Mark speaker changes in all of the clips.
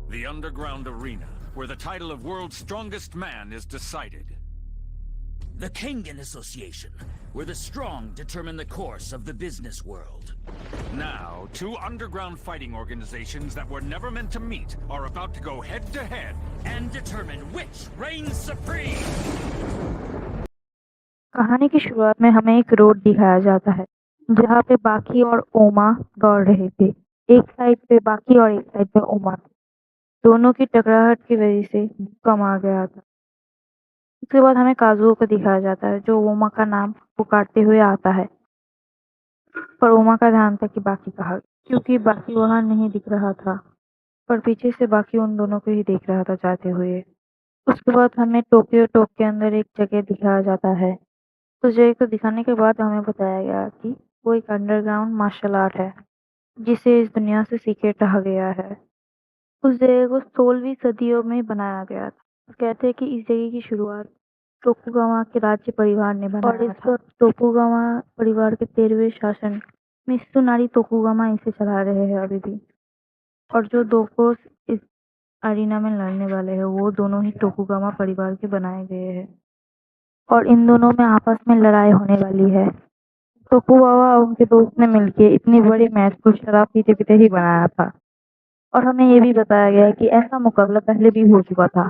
Speaker 1: The underground arena, where the title of world's strongest man is decided.
Speaker 2: The Kengan Association, where the strong determine the course of the business world.
Speaker 1: Now, two underground fighting organizations that were never meant to meet are about to go head to head
Speaker 2: and determine which reigns supreme.
Speaker 3: कहानी की शुरुआत में हमें एक road दिखाया जाता है जहाँ पे बाकी और ओमा दौड़ रहे थे। एक साइड पे बाकी और एक साइड पे ओमा थी। दोनों की टकराहट की वजह से कम आ गया था। उसके बाद हमें काजुओ को दिखाया जाता है जो ओमा का नाम पुकारते हुए आता है, पर ओमा का ध्यान था कि बाकी कहा, क्योंकि बाकी वहां नहीं दिख रहा था, पर पीछे से बाकी उन दोनों को ही देख रहा था जाते हुए। उसके बाद हमें टोक्यो टॉक के अंदर एक जगह दिखाया जाता है। तो जगह को दिखाने के बाद हमें बताया गया कि वो एक अंडरग्राउंड मार्शल आर्ट है जिसे इस दुनिया से सीक्रेट रहा गया है। उस जगह को 16वीं सदियों में बनाया गया था। कहते हैं कि इस जगह की शुरुआत टोकुगावा के राज्य परिवार ने बनाया और इस वक्त टोकुगावा परिवार के 13वें शासन मित्सुनारी टोकुगावा इसे चला रहे हैं अभी भी। और जो दो कोर्स इस अरीना में लड़ने वाले हैं वो दोनों ही टोकुगावा परिवार के बनाए गए हैं और इन दोनों में आपस में लड़ाई होने वाली है। टोकुगावा और उनके दोस्त ने मिलकर इतनी बड़ी मैच को शराब पीते पीते ही बनाया था और हमें ये भी बताया गया कि ऐसा मुकाबला पहले भी हो चुका था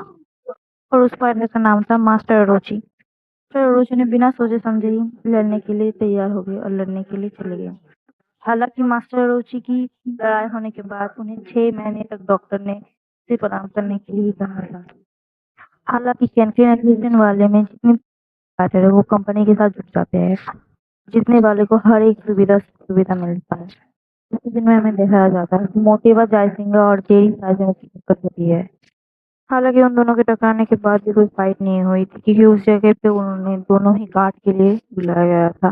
Speaker 3: और उस पार्टनर का नाम था मास्टर अरोची। मास्टर अरोची ने बिना सोचे समझे ही लड़ने के लिए तैयार हो गए और लड़ने के लिए चले गए। हालांकि मास्टर अरोची की लड़ाई होने के बाद उन्हें 6 महीने तक डॉक्टर ने सिर्फ आराम करने के लिए कहा था। हालांकि कैंटीन एडमिशन वाले में जितने बैठे वो कंपनी के साथ जुड़ जाते हैं, जितने वाले को हर एक सुविधा मिलता है। इस दिन में हमें दिखाया जाता है कि मोटेवा जायसिंगा और जेरी साइजिंग की दिक्कत होती है। हालांकि उन दोनों के टकराने के बाद भी कोई फाइट नहीं हुई थी क्योंकि उस जगह पे उन्होंने दोनों ही गार्ड के लिए बुलाया गया था।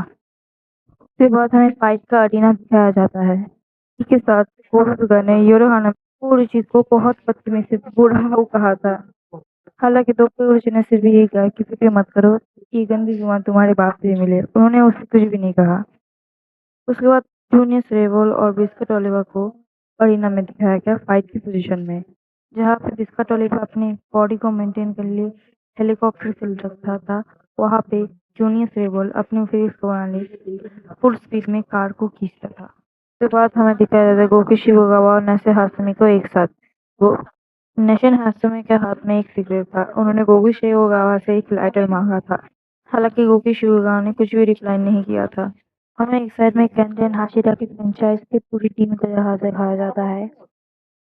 Speaker 3: उसके बाद हमें फाइट का अरीना दिखाया जाता है। इसके साथ कोरुगा ने योरोहाना कोरुची को बहुत बदतमीजी से बुढ़ाऊ कहा था। हालांकि तो कोरुची ने सिर्फ यही कहा कि फिक्र मत करो, ये गंदी जुबान तुम्हारे बाप से मिले। उन्होंने उससे कुछ भी नहीं कहा। उसके बाद जूनियस रेवोल और बिस्कट ओलिवा को अरीना में दिखाया गया फाइट की पोजीशन में, जहाँ पे बिस्कट ओलिवा अपनी बॉडी को मेंटेन करने के लिए हेलीकॉप्टर से रखा था। वहाँ पे जूनियस रेवोल अपनी फेस को बनाने फुल स्पीड में कार को खींचता था। उसके बाद हमें दिखाया जाता है गोकी शिवगावा और नसे हासुमी को एक साथ। वो नशन हासुमी के हाथ में एक सिगरेट था। उन्होंने गोकी शिवगावा से एक लाइटर मांगा था। हालांकि गोकी शिवगावा ने कुछ भी रिप्लाई नहीं किया था। हमें एक साइड में कैंटन हाशिरा की फ्रेंचाइज की पूरी टीम को यहाँ दिखाया जाता है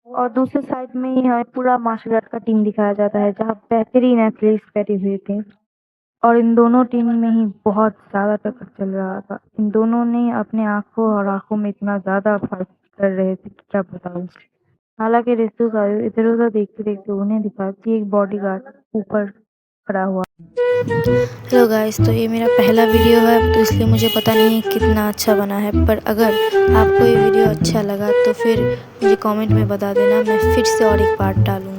Speaker 3: और दूसरे साइड में ही हमें पूरा मार्शल आर्ट का टीम दिखाया जाता है जहाँ बेहतरीन एथलीट्स बैठे हुए थे और इन दोनों टीम में ही बहुत ज्यादा टक्कर चल रहा था। इन दोनों ने अपने आंखों में इतना ज्यादा फाइट कर रहे थे कि क्या बताऊं। हालांकि रिस्तु का इधर उधर देखते देखते उन्हें दिखा कि एक बॉडीगार्ड ऊपर खड़ा हुआ।
Speaker 4: हेलो गाइस, तो ये मेरा पहला वीडियो है तो इसलिए मुझे पता नहीं है कितना अच्छा बना है, पर अगर आपको ये वीडियो अच्छा लगा तो फिर मुझे कमेंट में बता देना, मैं फिर से और एक पार्ट डालूँगी।